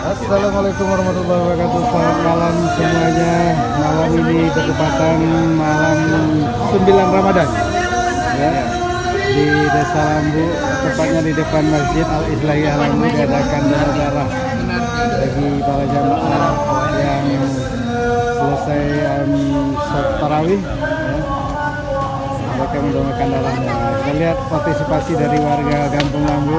Assalamualaikum warahmatullahi wabarakatuh. Selamat malam semuanya. Malam ini bertepatan malam 9 Ramadan ya, di Desa Lambu, tepatnya di depan Masjid Al-Islahiyah Lambu, diadakan donor darah bagi para jamaah yang selesai sholat tarawih ya. Mereka mendonorkan darahnya. Kita lihat partisipasi dari warga Kampung Lambu.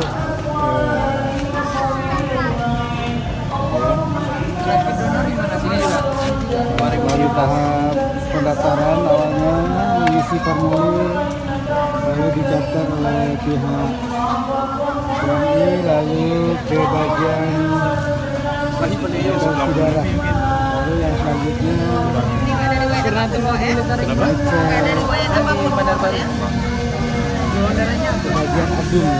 Melalui tahap pendaftaran, awalnya mengisi formulir, lalu dicatat oleh pihak PMI, lalu ke bagian darah, lalu yang selanjutnya bagian adung.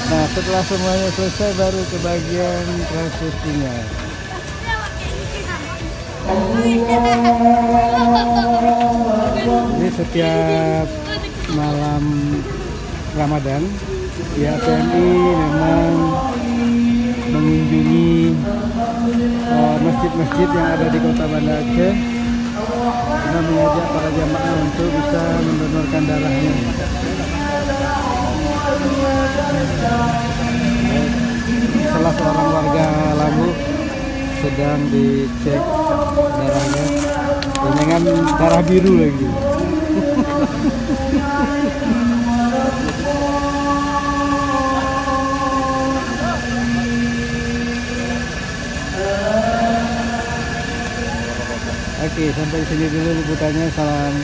Nah, setelah semuanya selesai baru ke bagian transfusinya. Ini setiap malam Ramadan ya, PMI memang mengunjungi masjid-masjid yang ada di Kota Banda Aceh. Kita mengajak para jamaah untuk bisa mendonorkan darahnya. Salah seorang warga Lambu sedang dicek darahnya dengan darah biru lagi. Oke, sampai sini dulu liputannya. Salam.